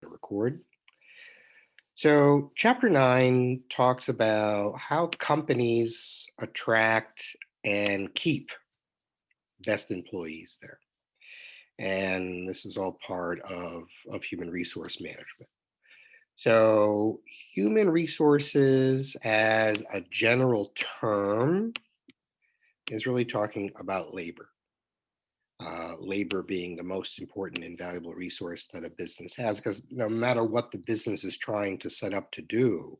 Record. So, chapter 9 talks about how companies attract and keep best employees there. And this is all part of human resource management. So, human resources as a general term is really talking about labor. Labor being the most important and valuable resource that a business has, because no matter what the business is trying to set up to do,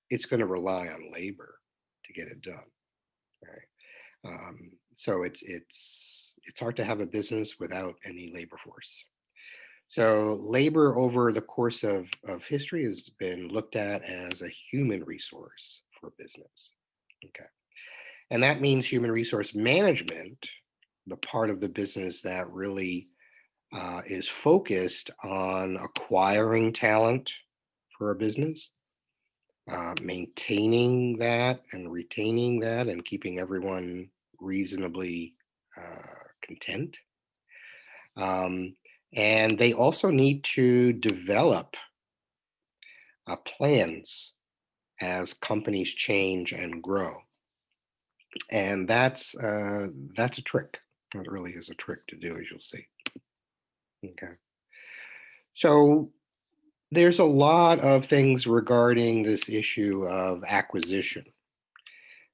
it's going to rely on labor to get it done. Right. So it's hard to have a business without any labor force. So labor over the course of history has been looked at as a human resource for business. Okay. And that means human resource management, the part of the business that really is focused on acquiring talent for a business, maintaining that and retaining that, and keeping everyone reasonably content. Um, and they also need to develop plans as companies change and grow. And that's a trick. That really is a trick to do, as you'll see. Okay. So there's a lot of things regarding this issue of acquisition.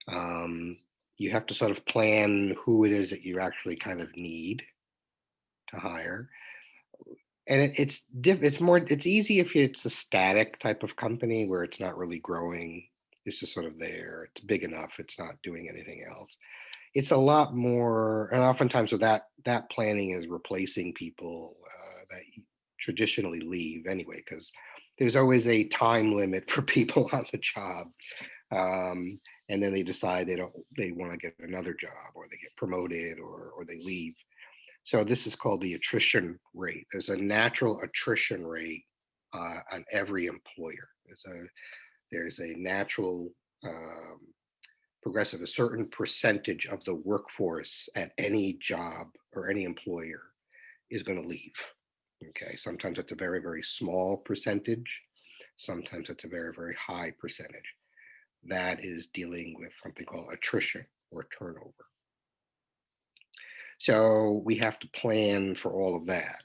Um, you have to sort of plan who it is that you actually kind of need to hire, and it's easy if it's a static type of company where it's not really growing. It's just sort of there. It's big enough. It's not doing anything else. It's a lot more, and oftentimes with that planning is replacing people that traditionally leave anyway, because there's always a time limit for people on the job, and then they decide they want to get another job, or they get promoted, or they leave. So this is called the attrition rate. There's a natural attrition rate on every employer. There's a natural progressive, a certain percentage of the workforce at any job or any employer is going to leave. Okay, sometimes it's a very, very small percentage. Sometimes it's a very, very high percentage. That is dealing with something called attrition or turnover. So we have to plan for all of that.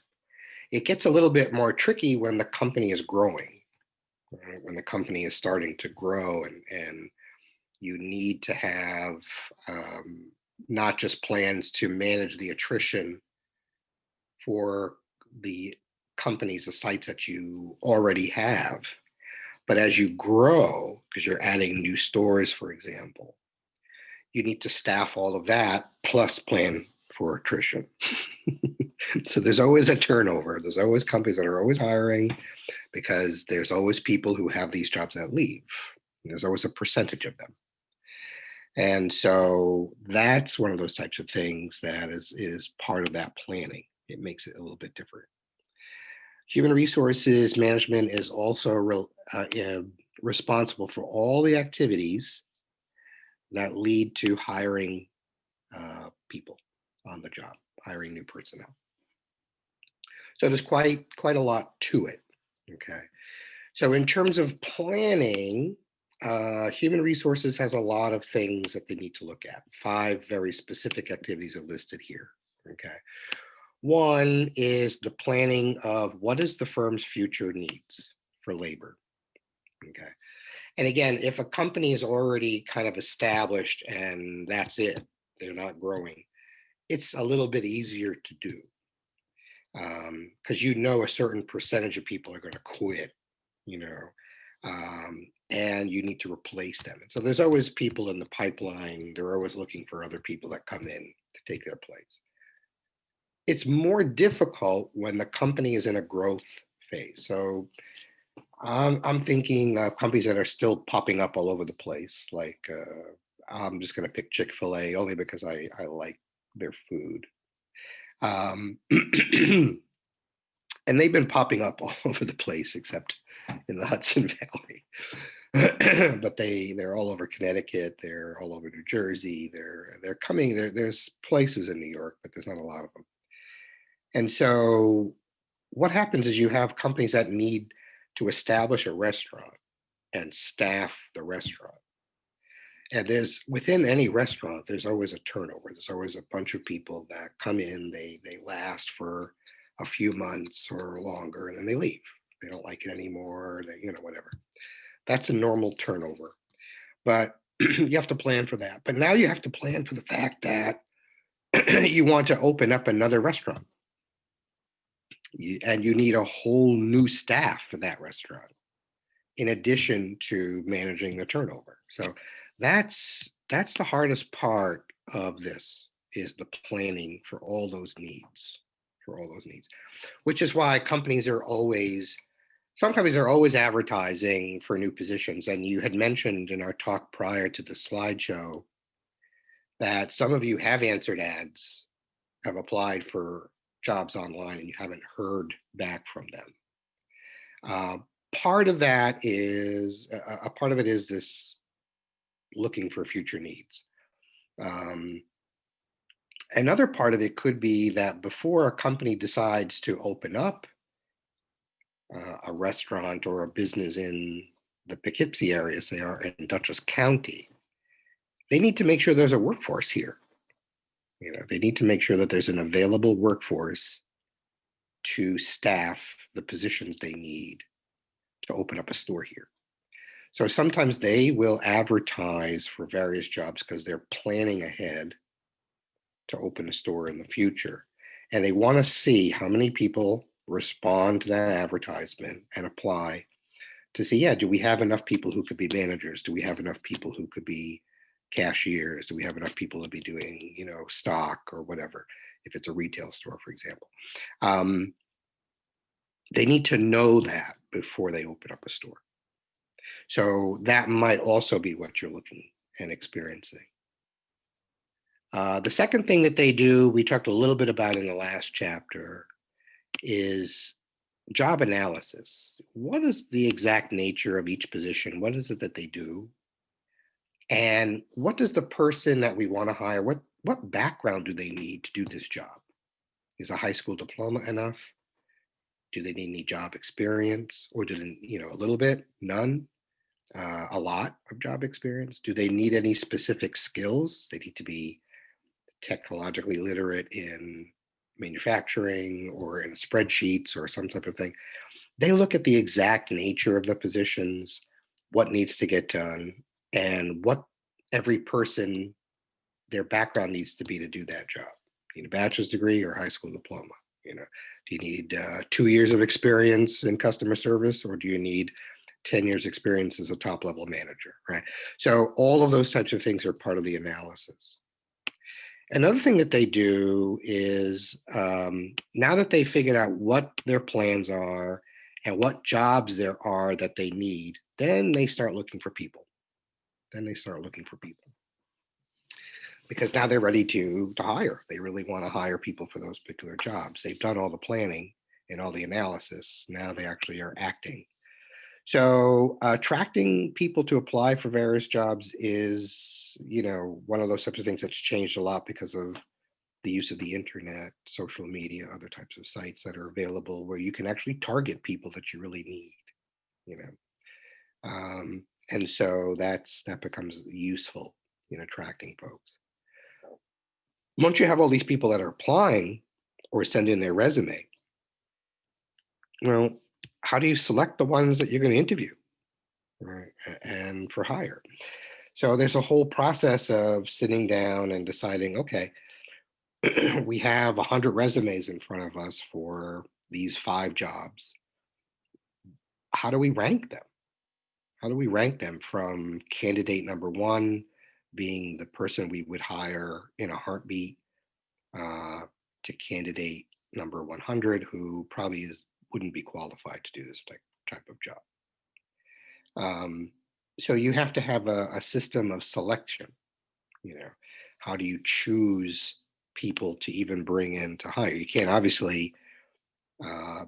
It gets a little bit more tricky when the company is growing, right? When the company is starting to grow, and you need to have not just plans to manage the attrition for the companies, the sites that you already have, but as you grow, because you're adding new stores, for example, you need to staff all of that plus plan for attrition. So there's always a turnover. There's always companies that are always hiring, because there's always people who have these jobs that leave. There's always a percentage of them. And so that's one of those types of things that is part of that planning. It makes it a little bit different. Human resources management is also responsible for all the activities that lead to hiring people on the job, hiring new personnel. So there's quite a lot to it. Okay. So in terms of planning, human resources has a lot of things that they need to look at. 5 very specific activities are listed here. Okay. One is the planning of what is the firm's future needs for labor. Okay. And again, if a company is already kind of established and that's it, they're not growing, it's a little bit easier to do, because a certain percentage of people are going to quit, you know, and you need to replace them. And so there's always people in the pipeline. They're always looking for other people that come in to take their place. It's more difficult when the company is in a growth phase. So I'm thinking companies that are still popping up all over the place. Like I'm just going to pick Chick-fil-A only because I like their food. Um, and they've been popping up all over the place except in the Hudson Valley. But they're all over Connecticut, they're all over New Jersey, they're coming there's places in New York, but there's not a lot of them. And so what happens is you have companies that need to establish a restaurant and staff the restaurant. And there's within any restaurant, there's always a turnover. There's always a bunch of people that come in, they last for a few months or longer, and then they leave. They don't like it anymore, whatever. That's a normal turnover. But you have to plan for that. But now you have to plan for the fact that you want to open up another restaurant. And you need a whole new staff for that restaurant, in addition to managing the turnover. So that's the hardest part of this, is the planning for all those needs, which is why some companies are always advertising for new positions. And you had mentioned in our talk prior to the slideshow that some of you have answered ads, have applied for jobs online, and you haven't heard back from them. Part of that is a part of it is this looking for future needs. Another part of it could be that before a company decides to open up a restaurant or a business in the Poughkeepsie area, say, or in Dutchess County, they need to make sure there's a workforce here. They need to make sure that there's an available workforce to staff the positions they need to open up a store here. So sometimes they will advertise for various jobs because they're planning ahead to open a store in the future. And they want to see how many people respond to that advertisement and apply to see, do we have enough people who could be managers? Do we have enough people who could be cashiers? Do we have enough people to be doing, stock or whatever, if it's a retail store, for example? They need to know that before they open up a store. So that might also be what you're looking and experiencing. The second thing that they do, we talked a little bit about in the last chapter, is job analysis. What is the exact nature of each position? What is it that they do? And what does the person that we want to hire, what background do they need to do this job? Is a high school diploma enough? Do they need any job experience? Or do they, a little bit, none, a lot of job experience? Do they need any specific skills? They need to be technologically literate in manufacturing or in spreadsheets or some type of thing. They look at the exact nature of the positions, what needs to get done, and what every person, their background needs to be to do that job. You need a bachelor's degree or high school diploma. Do you need 2 years of experience in customer service, or do you need 10 years experience as a top level manager, right? So all of those types of things are part of the analysis. Another thing that they do is, now that they figured out what their plans are and what jobs there are that they need, then they start looking for people. Because now they're ready to hire. They really want to hire people for those particular jobs. They've done all the planning and all the analysis. Now they actually are acting. So attracting people to apply for various jobs is, one of those types of things that's changed a lot because of the use of the internet, social media, other types of sites that are available where you can actually target people that you really need, and so that becomes useful in attracting folks. Once you have all these people that are applying or send in their resume, well, how do you select the ones that you're going to interview, right, and for hire? So there's a whole process of sitting down and deciding, okay, we have 100 resumes in front of us for these 5 jobs. How do we rank them? How do we rank them from candidate number 1 being the person we would hire in a heartbeat, to candidate number 100 who probably wouldn't be qualified to do this type of job? So you have to have a system of selection. How do you choose people to even bring in to hire? You can't obviously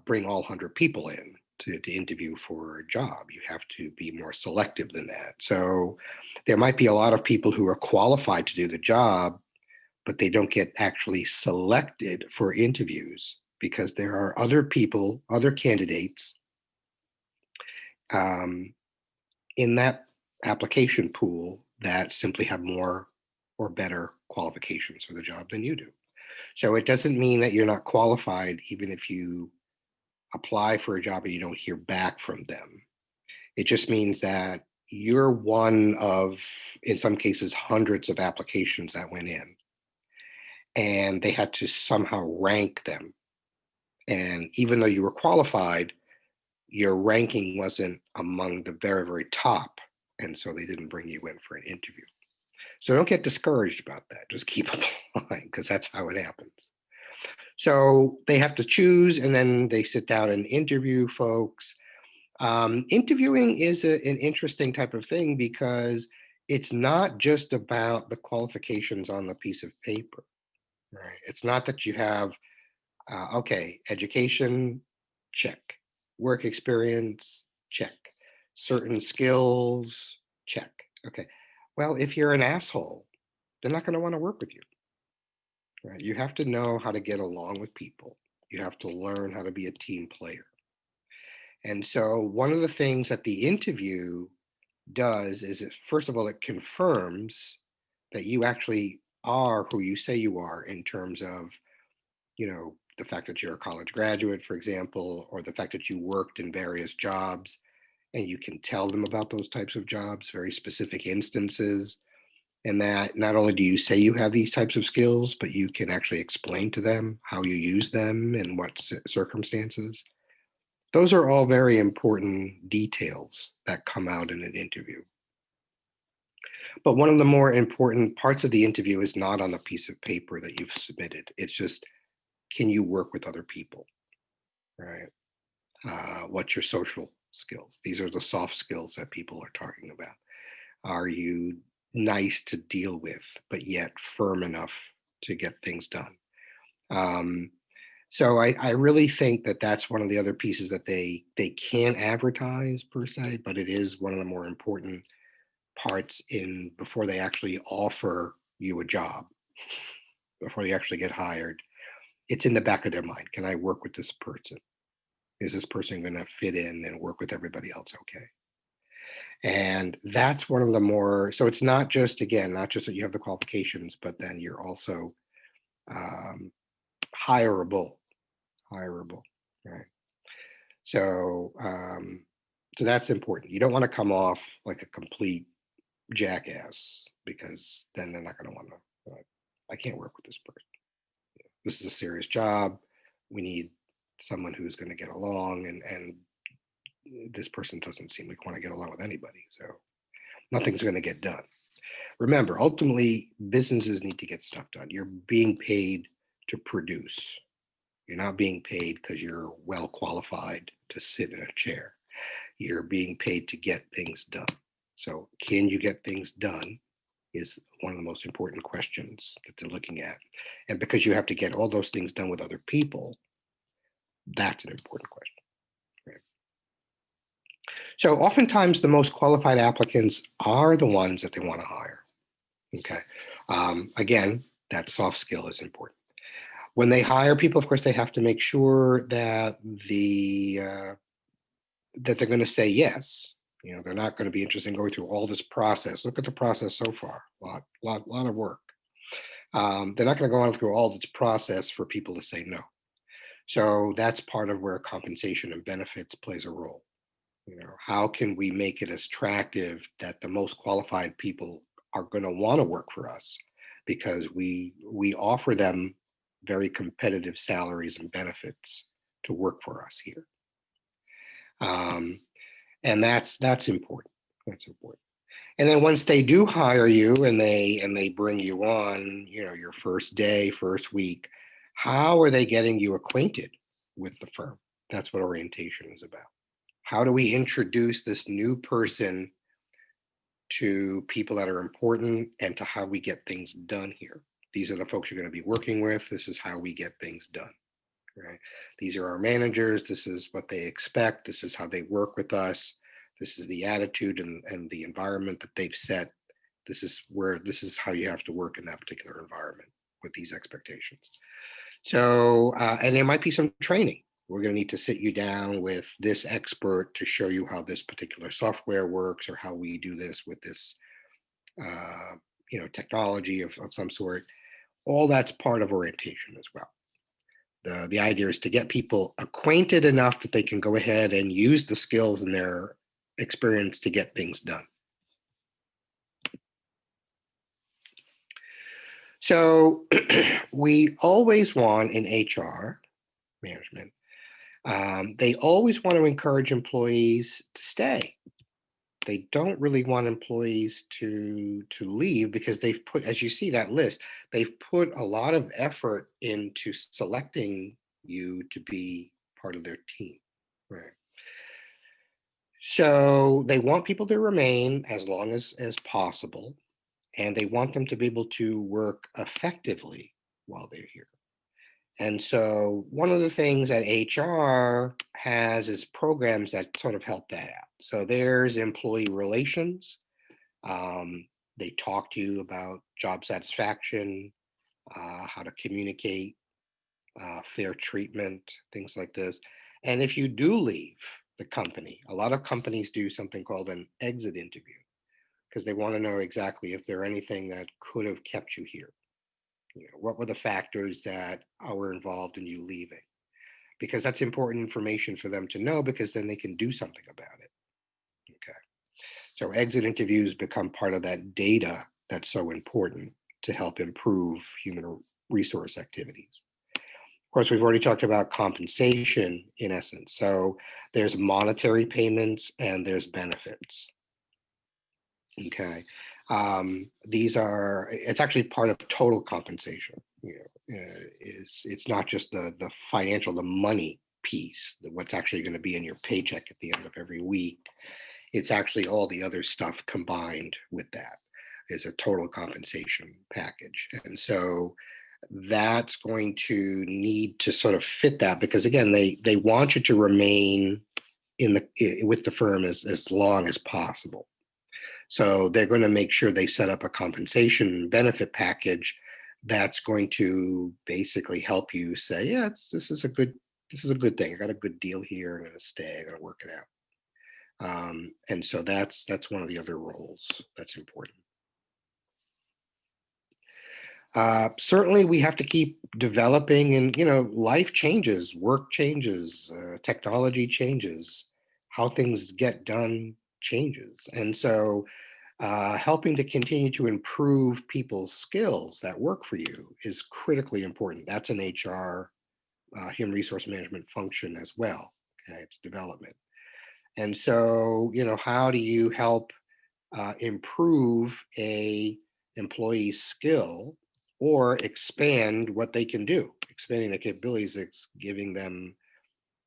bring all 100 people in to interview for a job. You have to be more selective than that. So there might be a lot of people who are qualified to do the job, but they don't get actually selected for interviews because there are other people, other candidates um, in that application pool that simply have more or better qualifications for the job than you do. So it doesn't mean that you're not qualified, even if you apply for a job and you don't hear back from them. It just means that you're one of, in some cases, hundreds of applications that went in, and they had to somehow rank them. And even though you were qualified, your ranking wasn't among the very, very top. And so they didn't bring you in for an interview. So don't get discouraged about that. Just keep applying, because that's how it happens. So they have to choose, and then they sit down and interview folks. Interviewing is an interesting type of thing, because it's not just about the qualifications on the piece of paper, right? It's not that you have, okay, education, check. Work experience, check. Certain skills, check. Okay. Well, if you're an asshole, they're not going to want to work with you, right? You have to know how to get along with people. You have to learn how to be a team player. And so one of the things that the interview does is, it, first of all, it confirms that you actually are who you say you are, in terms of, the fact that you're a college graduate, for example, or the fact that you worked in various jobs, and you can tell them about those types of jobs, very specific instances. And that not only do you say you have these types of skills, but you can actually explain to them how you use them and what circumstances. Those are all very important details that come out in an interview. But one of the more important parts of the interview is not on the piece of paper that you've submitted. It's just, can you work with other people, right? What's your social skills? These are the soft skills that people are talking about. Are you nice to deal with, but yet firm enough to get things done? Um, so I really think that that's one of the other pieces that they can't advertise per se, but it is one of the more important parts in before they actually offer you a job, before they actually get hired. It's in the back of their mind. Can I work with this person? Is this person going to fit in and work with everybody else okay? And that's one of the more, so it's not just, again, not just that you have the qualifications, but then you're also um, hireable, hireable, right? So, so that's important. You don't want to come off like a complete jackass, because then they're not going to want to, I can't work with this person. This is a serious job. We need someone who's going to get along, and this person doesn't seem like want to get along with anybody. So nothing's going to get done. Remember, ultimately, businesses need to get stuff done. You're being paid to produce. You're not being paid because you're well qualified to sit in a chair. You're being paid to get things done. So, can you get things done is one of the most important questions that they're looking at. And because you have to get all those things done with other people, that's an important question. Right? So, oftentimes, the most qualified applicants are the ones that they want to hire. Okay. Again, that soft skill is important. When they hire people, of course, they have to make sure that that they're going to say yes. They're not going to be interested in going through all this process. Look at the process so far. Lot of work. They're not going to go on through all this process for people to say no. So that's part of where compensation and benefits plays a role. How can we make it as attractive that the most qualified people are going to want to work for us, because we offer them very competitive salaries and benefits to work for us here. And that's important. That's important. And then once they do hire you and they bring you on, your first day, first week, how are they getting you acquainted with the firm? That's what orientation is about. How do we introduce this new person to people that are important, and to how we get things done here? These are the folks you're going to be working with. This is how we get things done, right? These are our managers. This is what they expect. This is how they work with us. This is the attitude and the environment that they've set. This is how you have to work in that particular environment with these expectations. So, and there might be some training. We're going to need to sit you down with this expert to show you how this particular software works or how we do this with this, uh, technology of some sort. All that's part of orientation as well. The idea is to get people acquainted enough that they can go ahead and use the skills in their experience to get things done. So we always want in HR management, they always want to encourage employees to stay. They don't really want employees to leave because they've put, as you see that list, they've put a lot of effort into selecting you to be part of their team. Right. So they want people to remain as long as possible, and they want them to be able to work effectively while they're here. And so one of the things that HR has is programs that sort of help that out. So there's employee relations. Um, they talk to you about job satisfaction, how to communicate, fair treatment, things like this. And if you do leave the company, a lot of companies do something called an exit interview because they want to know exactly if there anything that could have kept you here. What were the factors that were involved in you leaving? Because that's important information for them to know because then they can do something about it. Okay. So exit interviews become part of that data that's so important to help improve human resource activities. Of course, we've already talked about compensation in essence. So there's monetary payments and there's benefits. Okay. These are, it's actually part of total compensation. It's not just the financial, the money piece, what's actually going to be in your paycheck at the end of every week. It's actually all the other stuff combined with that is a total compensation package. And so that's going to need to sort of fit that because again, they want you to remain with the firm as long as possible. So they're going to make sure they set up a compensation benefit package that's going to basically help you say, yeah, this is a good thing. I got a good deal here. I'm going to stay. I'm going to work it out. And so that's one of the other roles that's important. Certainly, we have to keep developing, and life changes, work changes, technology changes, how things get done changes, and so helping to continue to improve people's skills that work for you is critically important. That's an HR, human resource management function as well. Okay, it's development. And so, how do you help improve a employee's skill or expand what they can do? Expanding the capabilities, it's giving them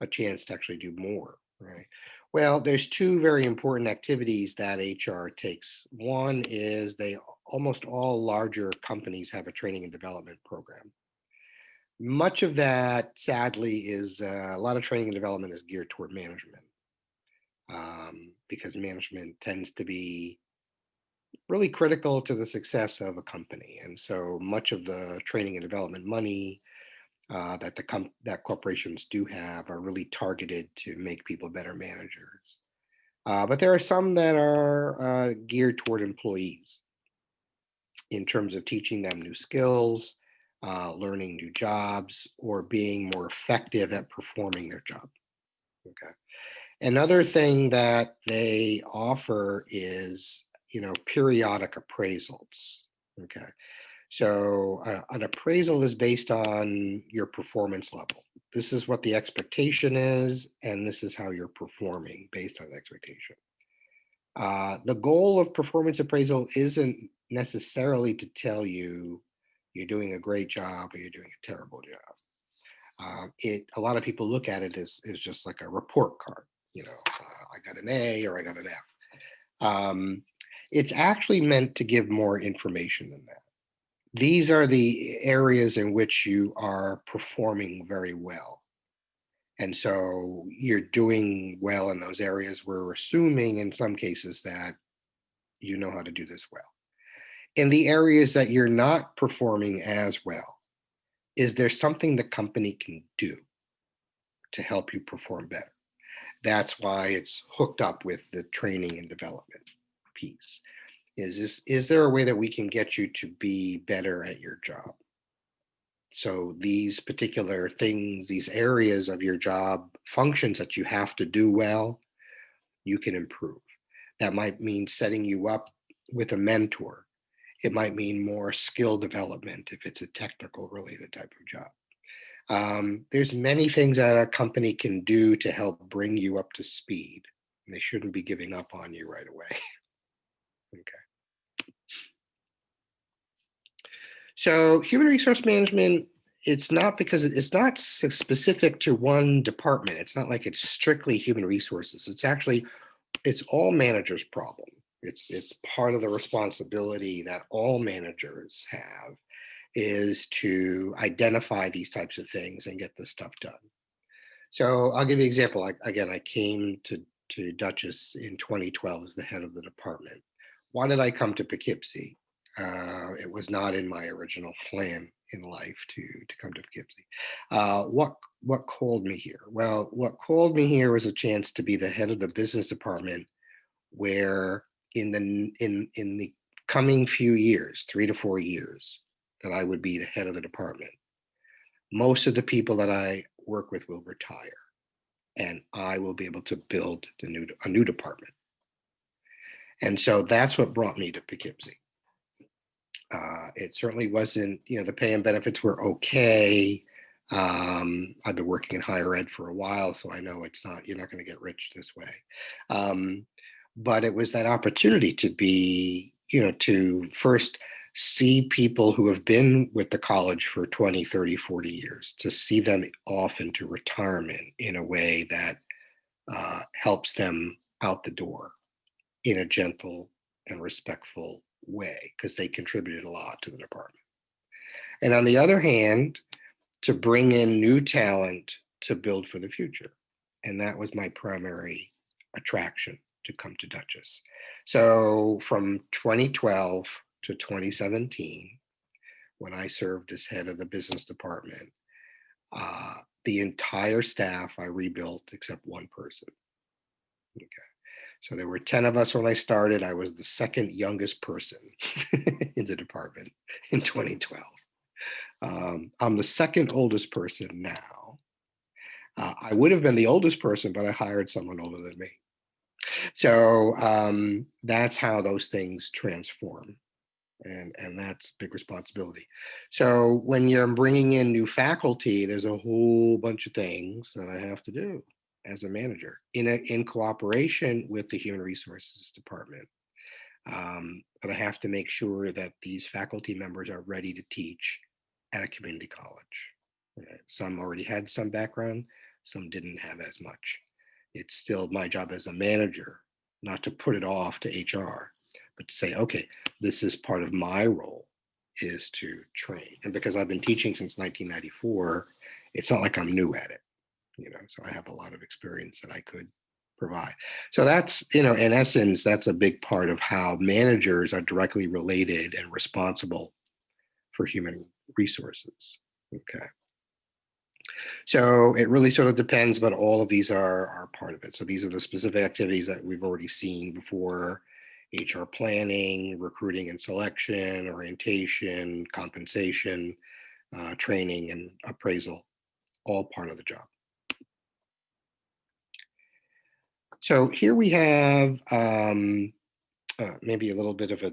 a chance to actually do more, right? Well, there's two very important activities that HR takes. One is almost all larger companies have a training and development program. Much of that, sadly, is a lot of training and development is geared toward management because management tends to be really critical to the success of a company. And so much of the training and development money that corporations do have are really targeted to make people better managers. But there are some that are geared toward employees in terms of teaching them new skills, learning new jobs, or being more effective at performing their job. Okay. Another thing that they offer is, periodic appraisals. Okay. So an appraisal is based on your performance level. This is what the expectation is, and this is how you're performing based on expectation. The goal of performance appraisal isn't necessarily to tell you you're doing a great job or you're doing a terrible job. A lot of people look at it as just like a report card. I got an A or I got an F. It's actually meant to give more information than that. These are the areas in which you are performing very well. And so you're doing well in those areas. We're assuming in some cases that you know how to do this well. In the areas that you're not performing as well, is there something the company can do to help you perform better? That's why it's hooked up with the training and development piece. Is there a way that we can get you to be better at your job? So these particular things, these areas of your job functions that you have to do well, you can improve. That might mean setting you up with a mentor. It might mean more skill development if it's a technical related type of job. There's many things that a company can do to help bring you up to speed. And they shouldn't be giving up on you right away. Okay. So human resource management, it's not because it's not specific to one department. It's not like it's strictly human resources. It's all managers' problem. It's part of the responsibility that all managers have is to identify these types of things and get this stuff done. So I'll give you an example. Again, I came to Dutchess in 2012 as the head of the department. Why did I come to Poughkeepsie? It was not in my original plan in life to come to Poughkeepsie. What called me here? Well, what called me here was a chance to be the head of the business department, where in the coming few years, 3 to 4 years, that I would be the head of the department. Most of the people that I work with will retire, and I will be able to build a new department. And so that's what brought me to Poughkeepsie. It certainly wasn't, the pay and benefits were okay. I've been working in higher ed for a while, so I know you're not going to get rich this way. But it was that opportunity to be, to first see people who have been with the college for 20, 30, 40 years, to see them off into retirement in a way that helps them out the door in a gentle and respectful way, because they contributed a lot to the department. And on the other hand, to bring in new talent to build for the future. And that was my primary attraction to come to Dutchess. So from 2012 to 2017, when I served as head of the business department, the entire staff I rebuilt except one person. Okay. So there were 10 of us when I started. I was the second youngest person in the department in 2012. I'm the second oldest person now. I would have been the oldest person, but I hired someone older than me. So that's how those things transform. And that's big responsibility. So when you're bringing in new faculty, there's a whole bunch of things that I have to do as a manager in cooperation with the human resources department. But I have to make sure that these faculty members are ready to teach at a community college. Some already had some background, some didn't have as much. It's still my job as a manager not to put it off to HR, but to say, okay, this is part of my role, is to train. And because I've been teaching since 1994, it's not like I'm new at it, so I have a lot of experience that I could provide. So that's, in essence, that's a big part of how managers are directly related and responsible for human resources. Okay. So it really sort of depends, but all of these are part of it. So these are the specific activities that we've already seen before: HR planning, recruiting and selection, orientation, compensation, training, and appraisal, all part of the job. So here we have maybe a little bit of a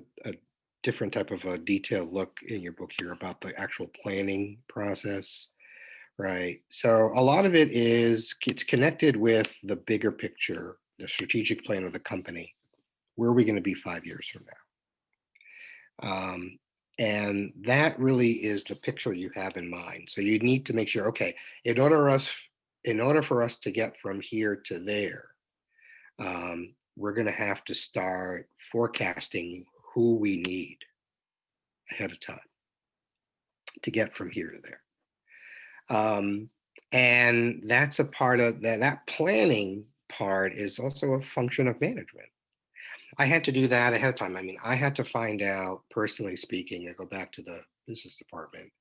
different type of a detailed look in your book here about the actual planning process. Right. So a lot of it's connected with the bigger picture, the strategic plan of the company. Where are we going to be 5 years from now? And that really is the picture you have in mind. So you need to make sure, okay, in order for us to get from here to there, we're going to have to start forecasting who we need ahead of time to get from here to there. And that's a part of that planning part is also a function of management. I had to do that ahead of time. I mean, I had to find out, personally speaking, I go back to the business department,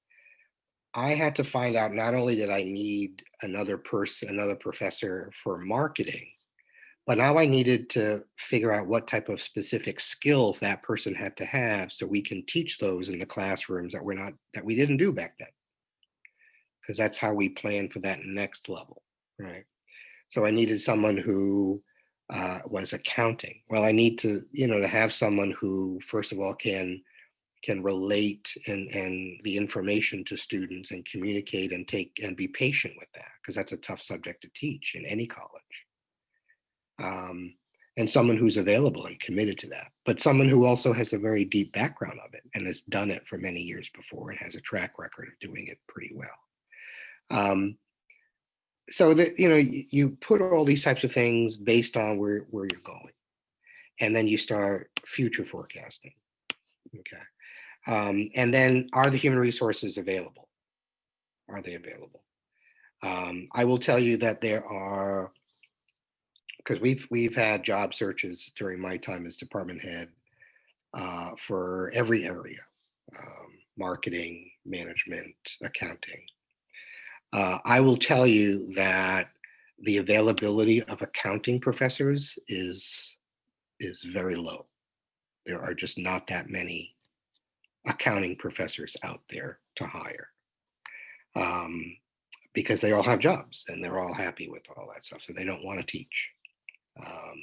I had to find out not only did I need another person, another professor for marketing, but now I needed to figure out what type of specific skills that person had to have so we can teach those in the classrooms that we didn't do back then, because that's how we plan for that next level, right? So I needed someone who was accounting. Well, I need to, to have someone who, first of all, can relate and the information to students and communicate and take and be patient with that, because that's a tough subject to teach in any college. Um, and someone who's available and committed to that, but someone who also has a very deep background of it and has done it for many years before and has a track record of doing it pretty well. So that you put all these types of things based on where you're going, and then you start future forecasting. Okay. And then, are the human resources available? Are they available? I will tell you that there are, because we've had job searches during my time as department head for every area, marketing, management, accounting. I will tell you that the availability of accounting professors is very low. There are just not that many accounting professors out there to hire, um, because they all have jobs and they're all happy with all that stuff, so they don't want to teach. Um,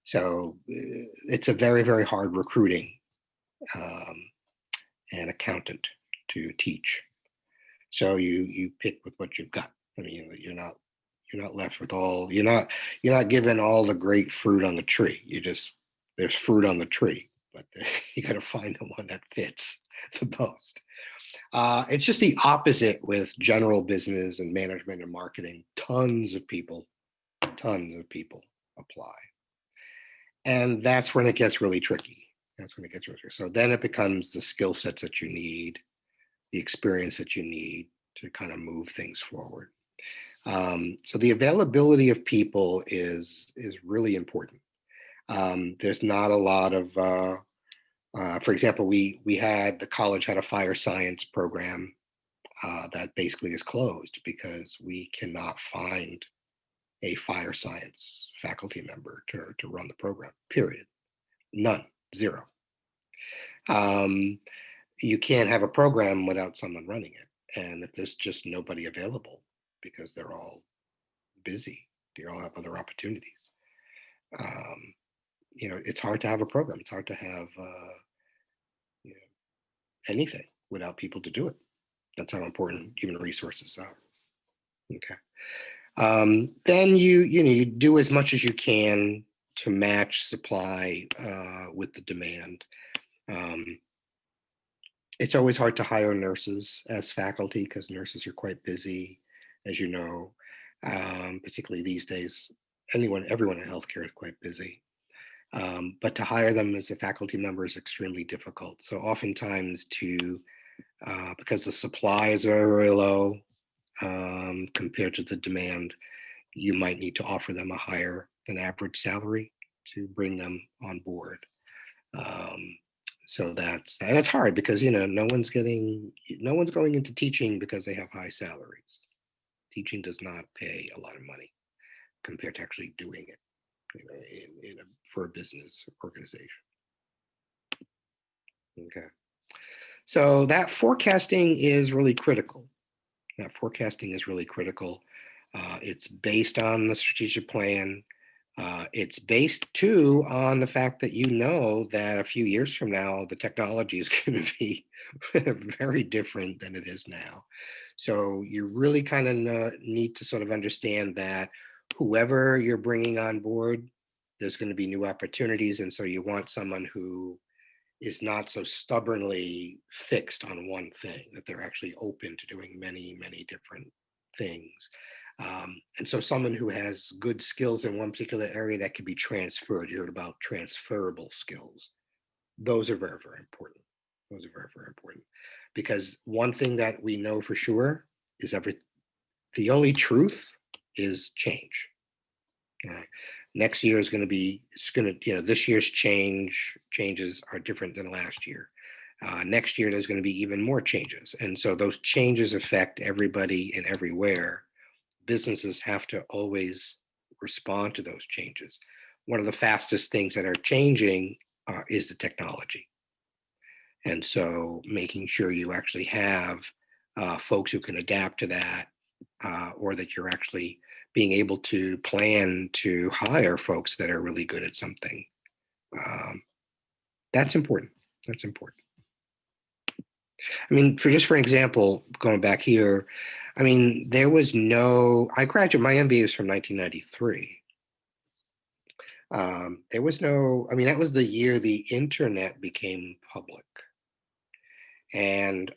so it's a very, very hard recruiting um, an accountant to teach. So you pick with what you've got. I mean, you're not left with all. You're not given all the great fruit on the tree. There's fruit on the tree, but you got to find the one that fits the most. It's just the opposite with general business and management and marketing. Tons of people apply, and that's when it gets really tricky. That's when it gets really tricky. So then it becomes the skill sets that you need, the experience that you need to kind of move things forward. So the availability of people is really important. There's not a lot of, for example, we had the college had a fire science program that basically is closed because we cannot find a fire science faculty member to run the program. Period. None. Zero. Um, you can't have a program without someone running it. And if there's just nobody available because they're all busy, they all have other opportunities. Um, it's hard to have a program. It's hard to have you know, anything without people to do it. That's how important human resources are. Okay. Then you do as much as you can to match supply with the demand. Um, it's always hard to hire nurses as faculty because nurses are quite busy, as you know, particularly these days. Everyone in healthcare is quite busy. But to hire them as a faculty member is extremely difficult. So oftentimes because the supply is very, very low compared to the demand, you might need to offer them a higher than average salary to bring them on board. Um, and it's hard because no one's going into teaching because they have high salaries. Teaching does not pay a lot of money compared to actually doing it, for a business organization. Okay, so that forecasting is really critical. It's based on the strategic plan. It's based too on the fact that that a few years from now, the technology is going to be very different than it is now. So you really kind of need to sort of understand that whoever you're bringing on board, there's going to be new opportunities. And so you want someone who is not so stubbornly fixed on one thing, that they're actually open to doing many, many different things. And so someone who has good skills in one particular area that can be transferred. You heard about transferable skills. Those are very, very important. Those are very, very important. Because one thing that we know for sure is the only truth is change. Right? Next year is going to be, this year's changes are different than last year. Next year, there's going to be even more changes. And so those changes affect everybody and everywhere. Businesses have to always respond to those changes. One of the fastest things that are changing is the technology. And so making sure you actually have folks who can adapt to that, or that you're actually being able to plan to hire folks that are really good at something. Um, that's important. That's important. I mean, for example, going back here, I mean, there was no, I graduated, my MBA was from 1993. There was no, I mean, that was the year the internet became public. And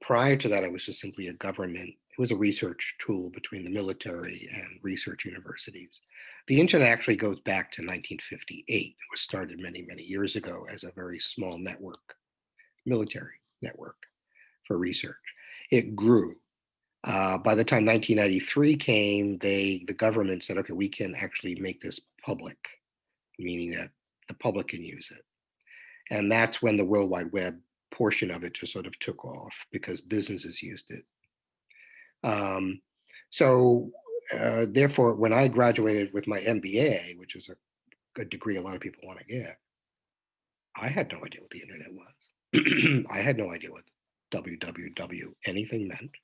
prior to that, it was just simply a government, it was a research tool between the military and research universities. The internet actually goes back to 1958. It was started many, many years ago as a very small network, military network for research. It grew. By the time 1993 came, the government said, okay, we can actually make this public, meaning that the public can use it. And that's when the World Wide Web portion of it just sort of took off because businesses used it. Um, so therefore, when I graduated with my MBA, which is a degree a lot of people want to get, I had no idea what the internet was. I had no idea what www anything meant,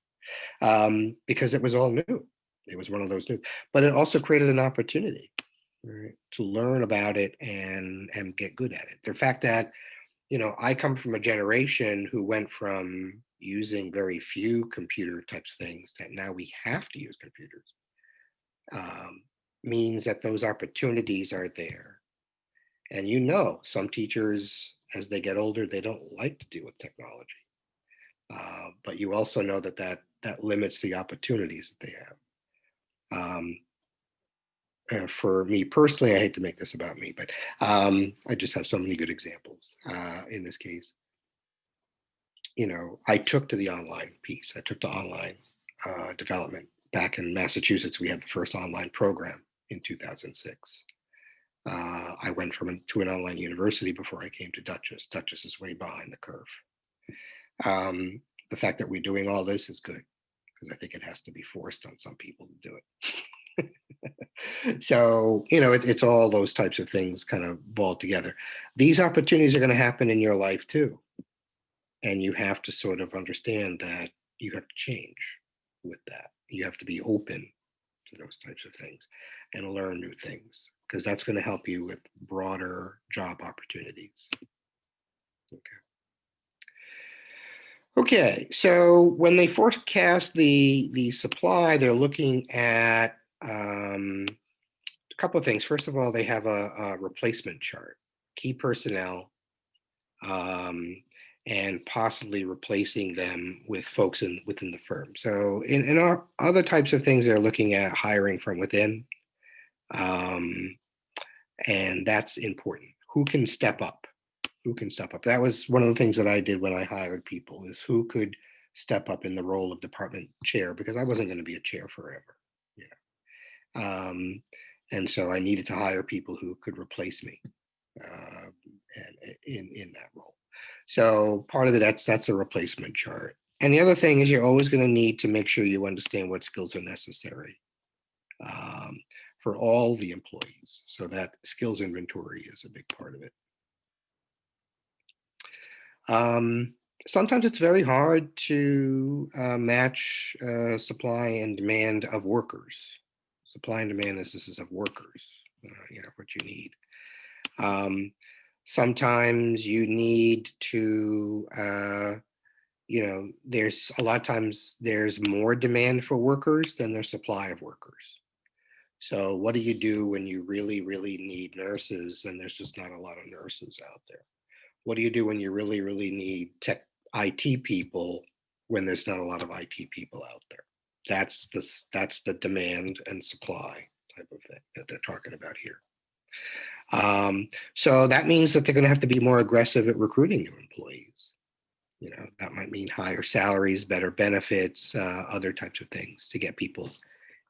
because it was all new. It was one of those new, but it also created an opportunity, right, to learn about it and get good at it. The fact that, I come from a generation who went from using very few computer types things that now we have to use computers, um, means that those opportunities are there. And some teachers, as they get older, they don't like to deal with technology. But you also know that limits the opportunities that they have. For me personally, I hate to make this about me, but I just have so many good examples in this case. I took to the online piece. I took to online development. Back in Massachusetts, we had the first online program in 2006. I went to an online university before I came to Dutchess. Dutchess is way behind the curve. The fact that we're doing all this is good because I think it has to be forced on some people to do it. So, it's all those types of things kind of balled together. These opportunities are going to happen in your life too. And you have to sort of understand that you have to change with that. You have to be open to those types of things and learn new things because that's going to help you with broader job opportunities. Okay, so when they forecast the supply, they're looking at a couple of things. First of all, they have a replacement chart, key personnel, and possibly replacing them with folks within the firm. So in our other types of things, they're looking at hiring from within, and that's important. Who can step up? Who can step up? That was one of the things that I did when I hired people, is who could step up in the role of department chair, because I wasn't going to be a chair forever. And so I needed to hire people who could replace me and in that role. So part of it, that's a replacement chart. And the other thing is you're always going to need to make sure you understand what skills are necessary for all the employees. So that skills inventory is a big part of it. Sometimes it's very hard to match supply and demand of workers. Supply and demand is of workers, what you need. Sometimes you need to, there's a lot of times there's more demand for workers than there's supply of workers. So what do you do when you really, really need nurses and there's just not a lot of nurses out there? What do you do when you really, really need tech IT people when there's not a lot of IT people out there? That's the demand and supply type of thing that they're talking about here. So that means that they're going to have to be more aggressive at recruiting new employees. That might mean higher salaries, better benefits, other types of things to get people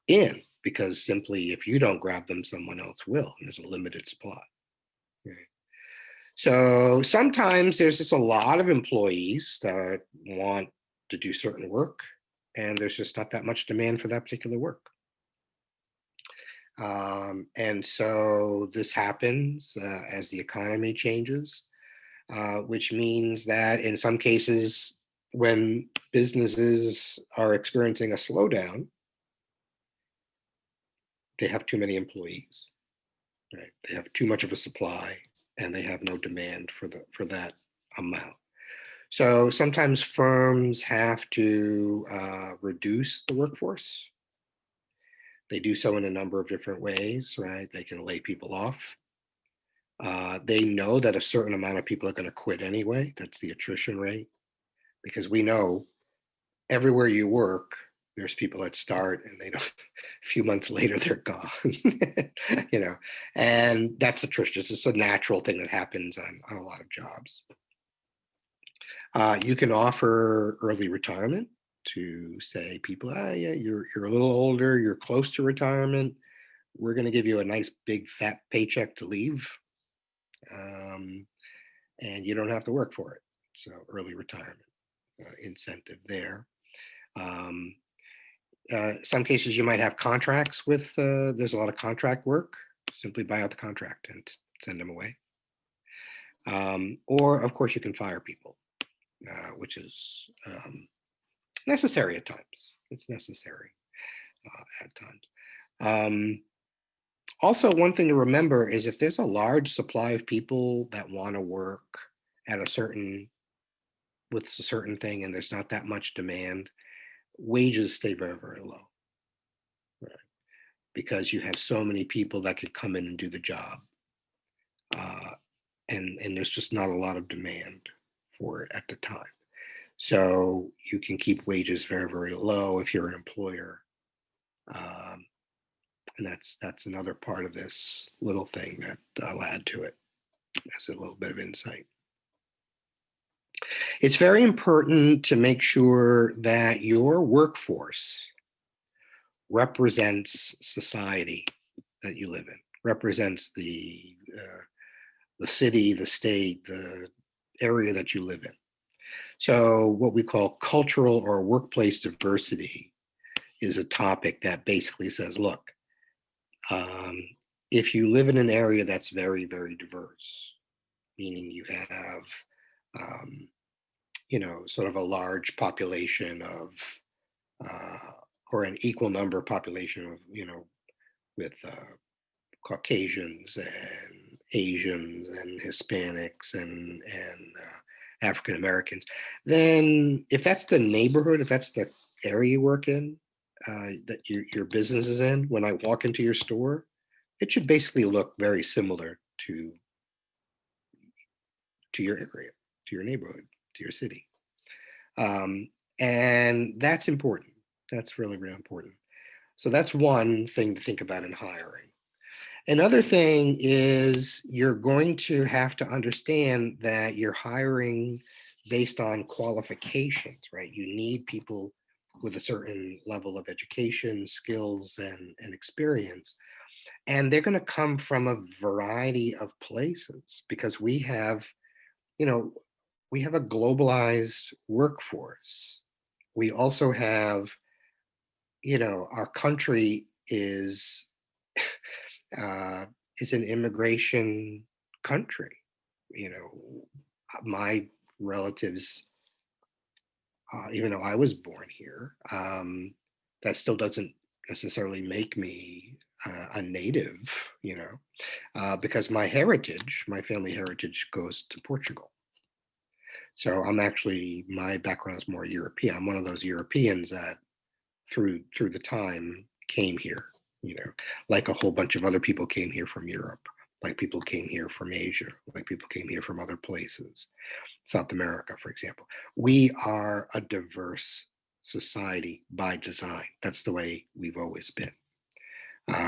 in, because simply if you don't grab them, someone else will, and there's a limited supply. Right? So sometimes there's just a lot of employees that want to do certain work, and there's just not that much demand for that particular work. And so this happens as the economy changes, which means that in some cases, when businesses are experiencing a slowdown, they have too many employees, right? They have too much of a supply, and they have no demand for that amount. So sometimes firms have to reduce the workforce. They do so in a number of different ways, right? They can lay people off. They know that a certain amount of people are going to quit anyway. That's the attrition rate, because we know everywhere you work, there's people that start and they don't, a few months later, they're gone, you know, and that's attrition. It's just a natural thing that happens on a lot of jobs. You can offer early retirement to say people, yeah, you're a little older, you're close to retirement. We're going to give you a nice big fat paycheck to leave, um, and you don't have to work for it. So early retirement incentive there. Um, some cases you might have contracts with. There's a lot of contract work. Simply buy out the contract and send them away. Or of course you can fire people, which is necessary at times. It's necessary at times. Also, one thing to remember is if there's a large supply of people that want to work at a certain with a certain thing and there's not that much demand, wages stay very, very low, right? Because you have so many people that could come in and do the job, uh, and there's just not a lot of demand for it at the time. So you can keep wages very, very low if you're an employer. Um, and that's another part of this little thing that I'll add to it as a little bit of insight. It's very important to make sure that your workforce represents society that you live in, represents the city, the state, the area that you live in. So what we call cultural or workplace diversity is a topic that basically says, look, um, if you live in an area that's very, very diverse, meaning you have, um, sort of a large population of, uh, or an equal number population of, with Caucasians and Asians and Hispanics and African Americans, then if that's the neighborhood, if that's the area you work in, that your business is in, when I walk into your store, it should basically look very similar to your area, to your neighborhood, to your city, um, and that's important. That's really, really important. So that's one thing to think about in hiring. Another thing is you're going to have to understand that you're hiring based on qualifications, right? You need people with a certain level of education, skills, and experience. And they're going to come from a variety of places because you know, we have a globalized workforce. We also have, our country uh, is an immigration country. You know, my relatives, even though I was born here, that still doesn't necessarily make me a native, because my family heritage goes to Portugal. So my background is more European. I'm one of those Europeans that through the time came here, like a whole bunch of other people came here from Europe, like people came here from Asia, like people came here from other places, South America, for example. We are a diverse society by design. That's the way we've always been.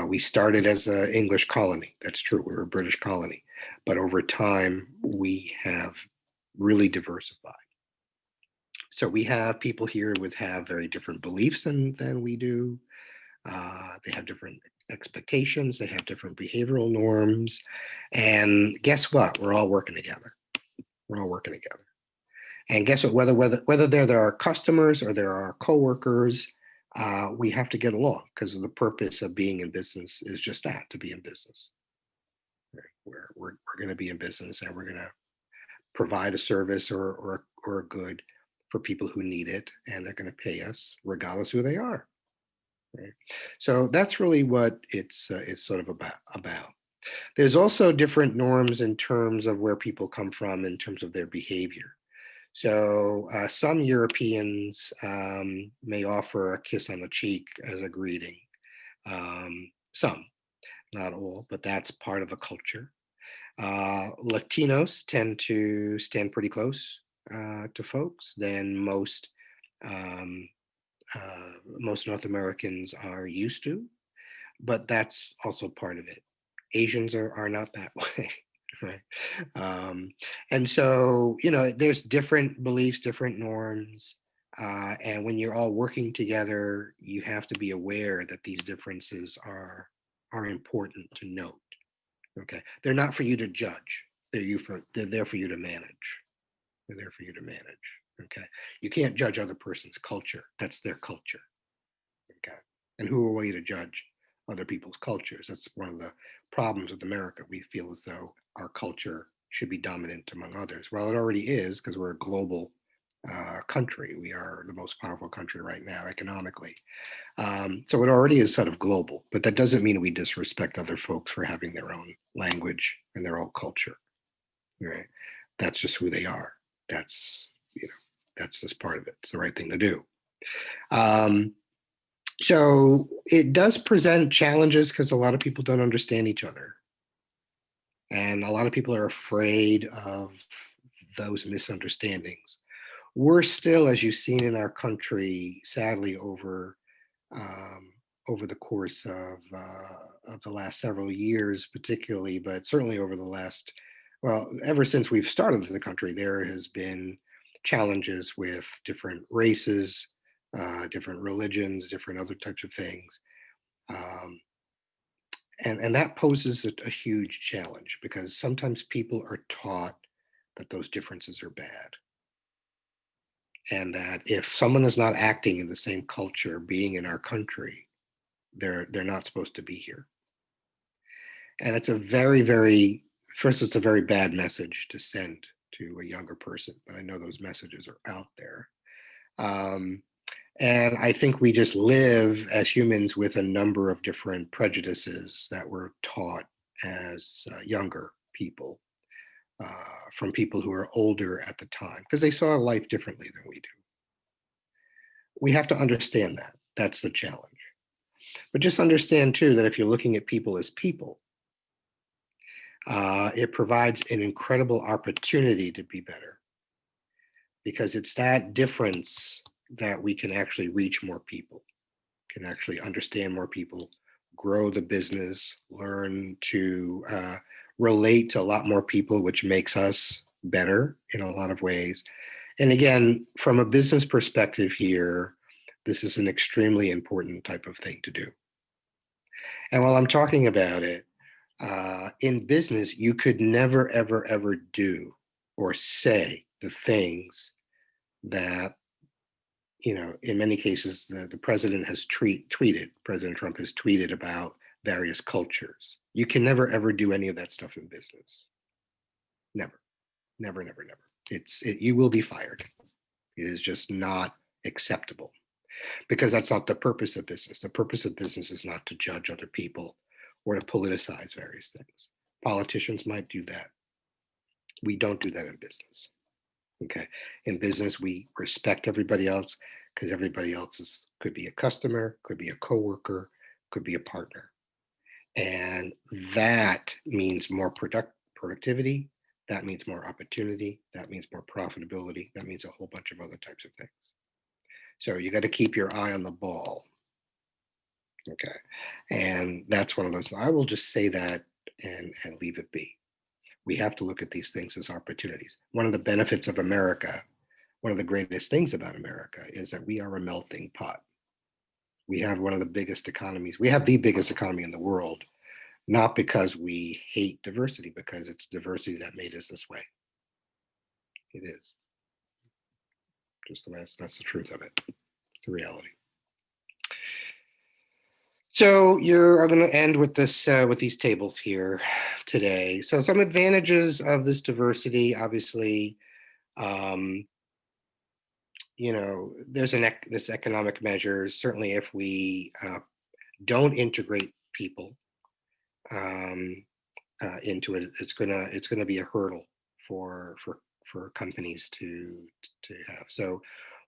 We started as an English colony. That's true. We were a British colony. But over time, we have really diversified. So we have people here with have very different beliefs than we do. They have different expectations, they have different behavioral norms. And guess what? We're all working together. We're all working together. And guess what? Whether they're our customers or they're our coworkers, we have to get along because the purpose of being in business is just that, to be in business. Right? We're going to be in business and we're going to provide a service or a good for people who need it, and they're going to pay us regardless who they are. Right? So that's really what it's sort of about. There's also different norms in terms of where people come from in terms of their behavior. So some Europeans may offer a kiss on the cheek as a greeting. Some, not all, but that's part of the culture. Latinos tend to stand pretty close to folks than um, most North Americans are used to, but that's also part of it. Asians are not that way, right? Um, and so, there's different beliefs, different norms. And when you're all working together, you have to be aware that these differences are important to note. Okay, they're not for you to judge. They're there for you to manage. They're there for you to manage. Okay, you can't judge other person's culture. That's their culture. Okay, and who are we to judge other people's cultures? That's one of the problems with America. We feel as though our culture should be dominant among others. Well, it already is because we're a global country. We are the most powerful country right now economically. So it already is sort of global, but that doesn't mean we disrespect other folks for having their own language and their own culture. Right? That's just who they are. That's that's just part of it. It's the right thing to do. Um, so it does present challenges because a lot of people don't understand each other, and a lot of people are afraid of those misunderstandings. We're still, as you've seen in our country, sadly um, over the course of the last several years, particularly, but certainly over the last, well, ever since we've started the country, there has been challenges with different races, different religions, different other types of things. Um, and that poses a huge challenge because sometimes people are taught that those differences are bad. And that if someone is not acting in the same culture, being in our country, they're not supposed to be here. And it's a very first, it's a very bad message to send to a younger person, but I know those messages are out there. Um, and I think we just live as humans with a number of different prejudices that were taught as younger people from people who are older at the time because they saw life differently than we do. We have to understand that. That's the challenge. But just understand too that if you're looking at people as people, it provides an incredible opportunity to be better because it's that difference that we can actually reach more people, can actually understand more people, grow the business, learn to relate to a lot more people, which makes us better in a lot of ways. And again, from a business perspective here, this is an extremely important type of thing to do. And while I'm talking about it, in business, you could never, ever, ever do or say the things that, in many cases, the president has tweeted, President Trump has tweeted about various cultures. You can never, ever do any of that stuff in business. Never, never, never, never. You will be fired. It is just not acceptable because that's not the purpose of business. The purpose of business is not to judge other people or to politicize various things. Politicians might do that. We don't do that in business. Okay. In business, we respect everybody else because everybody else could be a customer, could be a coworker, could be a partner. And that means more productivity. That means more opportunity. That means more profitability. That means a whole bunch of other types of things. So you got to keep your eye on the ball. Okay. And that's one of those. I will just say that and leave it be. We have to look at these things as opportunities. One of the benefits of America, one of the greatest things about America is that we are a melting pot. We have one of the biggest economies. We have the biggest economy in the world, not because we hate diversity, because it's diversity that made us this way. It is. Just the way that's the truth of it. It's the reality. So I'm going to end with this, with these tables here today. So some advantages of this diversity, obviously, um, there's economic measures. Certainly, if we don't integrate people um, into it, it's gonna be a hurdle for companies to have. So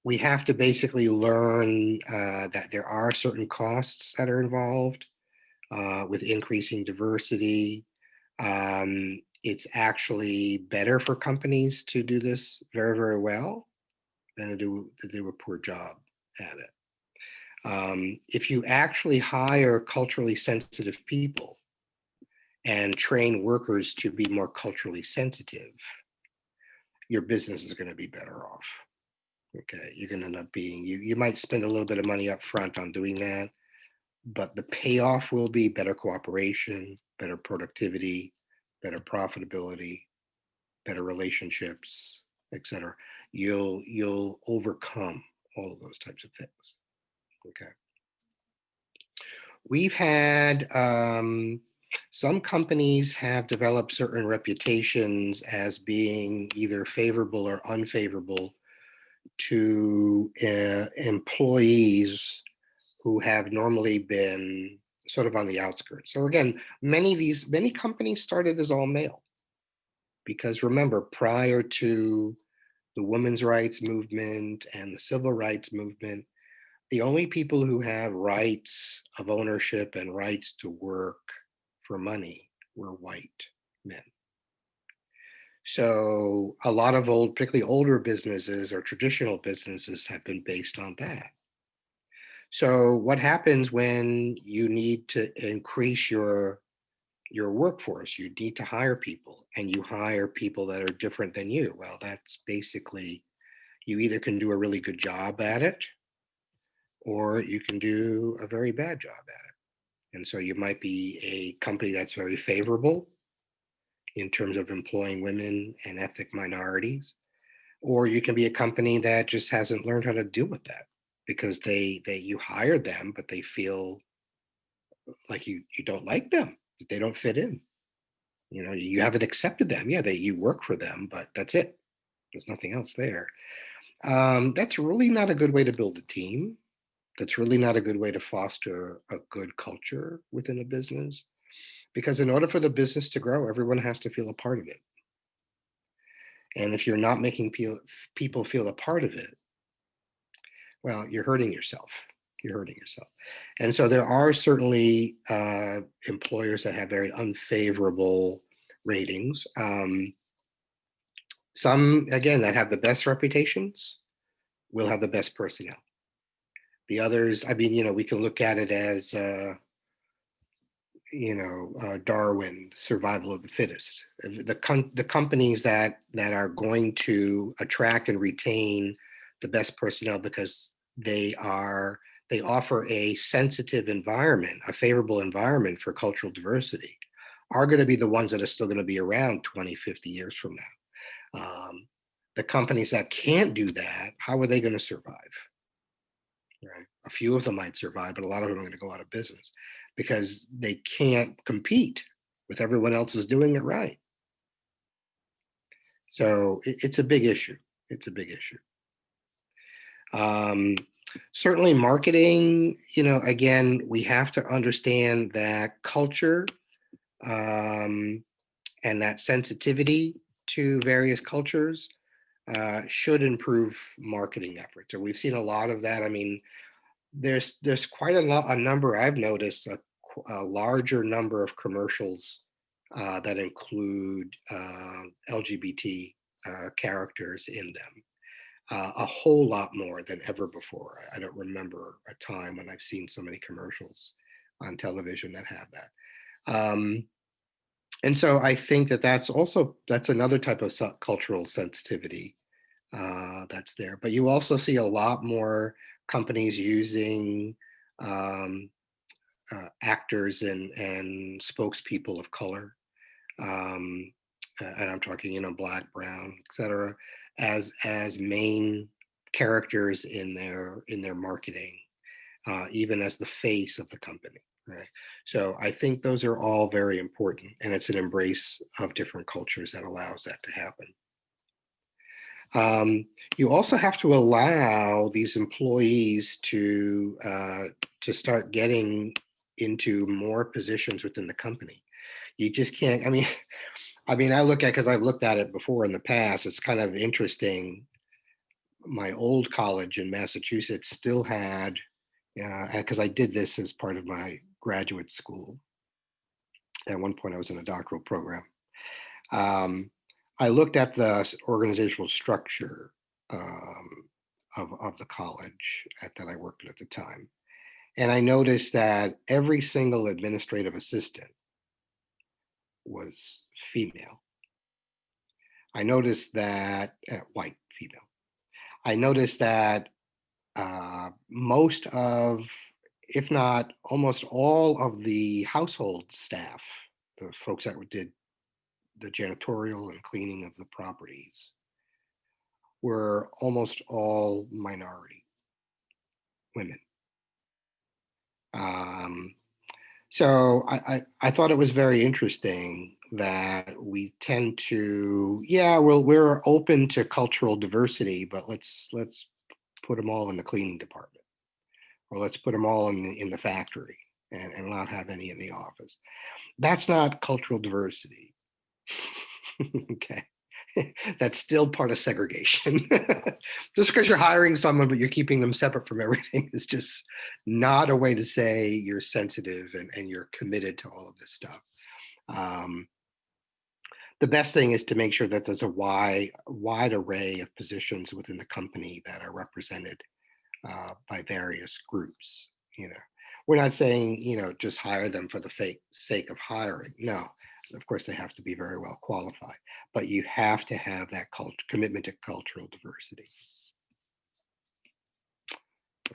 we have to basically learn that there are certain costs that are involved with increasing diversity. It's actually better for companies to do this very, very well than to do a poor job at it. If you actually hire culturally sensitive people and train workers to be more culturally sensitive, your business is going to be better off. Okay, you're going to end up being you might spend a little bit of money up front on doing that, but the payoff will be better cooperation, better productivity, better profitability, better relationships, etc. You'll overcome all of those types of things. Okay. We've had some companies have developed certain reputations as being either favorable or unfavorable to employees who have normally been sort of on the outskirts. So again, many companies started as all male because remember, prior to the women's rights movement and the civil rights movement, the only people who had rights of ownership and rights to work for money were white men. So a lot of particularly older businesses or traditional businesses have been based on that. So what happens when you need to increase your workforce? You need to hire people, and you hire people that are different than you. Well, that's basically you either can do a really good job at it, or you can do a very bad job at it. And so you might be a company that's very favorable in terms of employing women and ethnic minorities, or you can be a company that just hasn't learned how to deal with that because you hire them, but they feel like you don't like them, that they don't fit in. You haven't accepted them. Yeah, you work for them, but that's it. There's nothing else there. That's really not a good way to build a team. That's really not a good way to foster a good culture within a business. Because in order for the business to grow, everyone has to feel a part of it. And if you're not making people feel a part of it, well, you're hurting yourself. You're hurting yourself. And so there are certainly employers that have very unfavorable ratings. Some, again, that have the best reputations will have the best personnel. The others, I mean, we can look at it as, Darwin, survival of the fittest. The companies that are going to attract and retain the best personnel because they offer a sensitive environment, a favorable environment for cultural diversity, are going to be the ones that are still going to be around 20, 50 years from now. The companies that can't do that, how are they going to survive? Right? A few of them might survive, but a lot of them are going to go out of business because they can't compete with everyone else is doing it right. So it's a big issue. It's a big issue. Certainly marketing, again, we have to understand that culture and that sensitivity to various cultures should improve marketing efforts. And we've seen a lot of that. I mean, there's quite a number. I've noticed a larger number of commercials that include LGBT characters in them. A whole lot more than ever before. I don't remember a time when I've seen so many commercials on television that have that. And so I think that's another type of cultural sensitivity that's there. But you also see a lot more companies using um, actors and spokespeople of color, um, and I'm talking, black, brown, etc., as main characters in their marketing, even as the face of the company. Right. So I think those are all very important, and it's an embrace of different cultures that allows that to happen. You also have to allow these employees to start getting into more positions within the company. You just can't. I mean, I look at because I've looked at it before in the past. It's kind of interesting. My old college in Massachusetts still had, because I did this as part of my graduate school. At one point, I was in a doctoral program. Um, I looked at the organizational structure of the college that I worked at the time. And I noticed that every single administrative assistant was female. I noticed that, white female. I noticed that most of, if not almost all of the household staff, the folks that did the janitorial and cleaning of the properties, were almost all minority women. Um, so I thought it was very interesting that we tend to, yeah, well, we're open to cultural diversity, but let's put them all in the cleaning department, or let's put them all in the factory, and not have any in the office. That's not cultural diversity. Okay. That's still part of segregation. Just because you're hiring someone, but you're keeping them separate from everything is just not a way to say you're sensitive and you're committed to all of this stuff. Um, the best thing is to make sure that there's a wide array of positions within the company that are represented by various groups. We're not saying, just hire them for the sake of hiring. No, of course they have to be very well qualified, but you have to have that commitment to cultural diversity.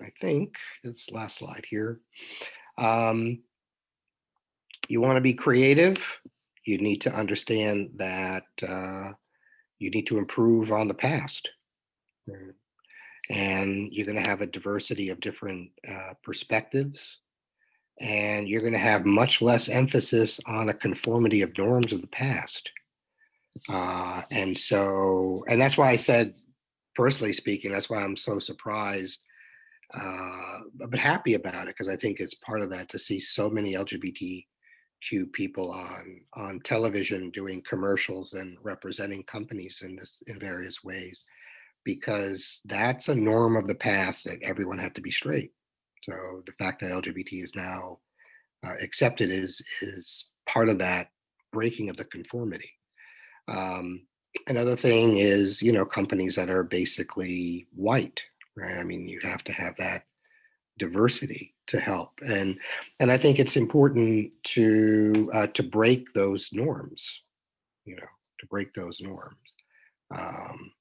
I think it's last slide here. You want to be creative. You need to understand that you need to improve on the past. And you're going to have a diversity of different perspectives, and you're going to have much less emphasis on a conformity of norms of the past. And that's why I said, personally speaking, that's why I'm so surprised, but happy about it, because I think it's part of that to see so many LGBTQ people on television doing commercials and representing companies in various ways, because that's a norm of the past that everyone had to be straight. So the fact that LGBT is now accepted is part of that breaking of the conformity. Another thing is, companies that are basically white, right? You have to have that diversity to help, and I think it's important to break those norms, to break those norms, um,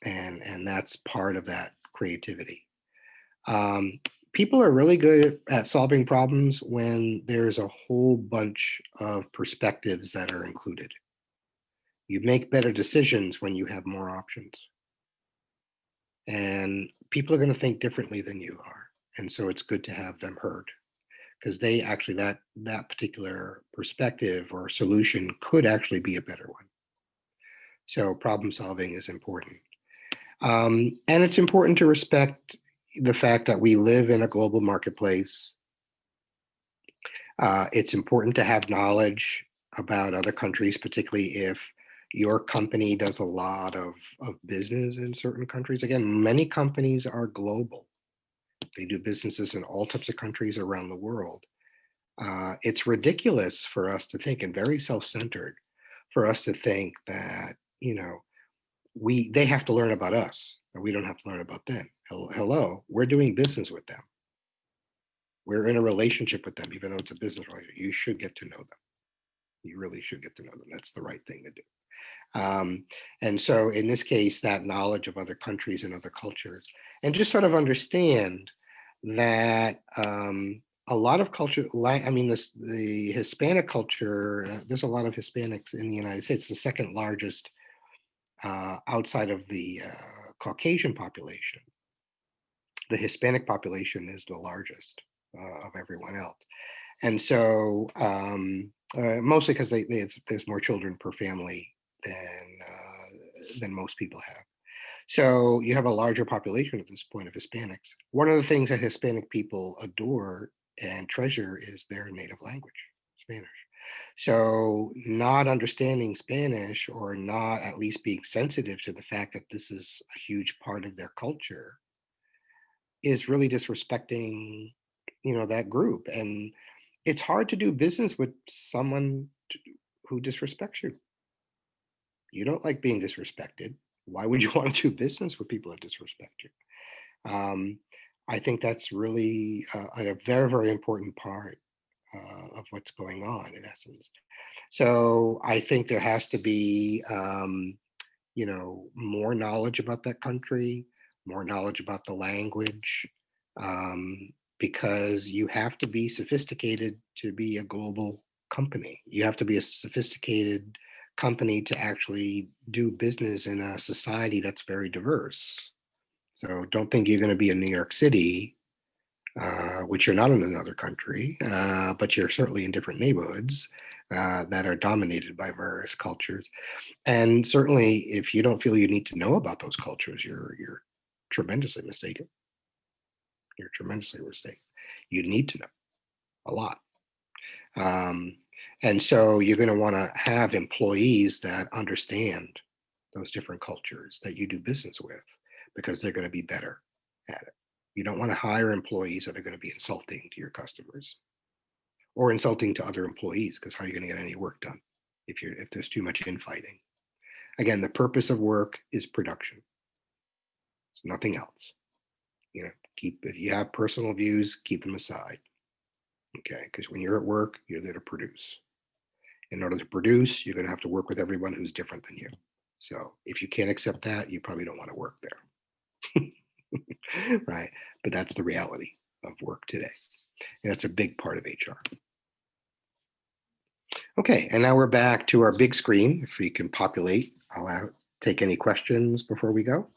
and that's part of that creativity. Um, People are really good at solving problems when there's a whole bunch of perspectives that are included. You make better decisions when you have more options. And people are going to think differently than you are. And so it's good to have them heard, because they actually, that particular perspective or solution could actually be a better one. So problem solving is important. And it's important to respect the fact that we live in a global marketplace. It's important to have knowledge about other countries, particularly if your company does a lot of business in certain countries. Again, many companies are global. They do businesses in all types of countries around the world. It's ridiculous for us to think, and very self-centered for us to think that, they have to learn about us, and we don't have to learn about them. Hello, we're doing business with them. We're in a relationship with them, even though it's a business relationship. You should get to know them. You really should get to know them. That's the right thing to do. And so in this case, that knowledge of other countries and other cultures, and just sort of understand that a lot of culture, I mean, the Hispanic culture, there's a lot of Hispanics in the United States, the second largest outside of the Caucasian population. The Hispanic population is the largest of everyone else. And so, mostly because there's more children per family than most people have. So you have a larger population at this point of Hispanics. One of the things that Hispanic people adore and treasure is their native language, Spanish. So not understanding Spanish or not at least being sensitive to the fact that this is a huge part of their culture is really disrespecting, that group. And it's hard to do business with someone who disrespects you. You don't like being disrespected. Why would you want to do business with people that disrespect you? Um, I think that's really a very, very important part of what's going on in essence. So I think there has to be, more knowledge about that country, more knowledge about the language, um, because you have to be sophisticated to be a global company. You have to be a sophisticated company to actually do business in a society that's very diverse. So don't think you're going to be in New York City, which you're not in another country, but you're certainly in different neighborhoods that are dominated by various cultures. And certainly, if you don't feel you need to know about those cultures, you're tremendously mistaken. You're tremendously mistaken. You need to know a lot. Um, and so you're going to want to have employees that understand those different cultures that you do business with because they're going to be better at it. You don't want to hire employees that are going to be insulting to your customers or insulting to other employees because how are you going to get any work done if there's too much infighting? Again, the purpose of work is production. It's nothing else. Keep if you have personal views, keep them aside. Okay, because when you're at work, you're there to produce. In order to produce, you're going to have to work with everyone who's different than you. So if you can't accept that, you probably don't want to work there. Right? But that's the reality of work today. And that's a big part of HR. Okay, and now we're back to our big screen. If we can populate, take any questions before we go.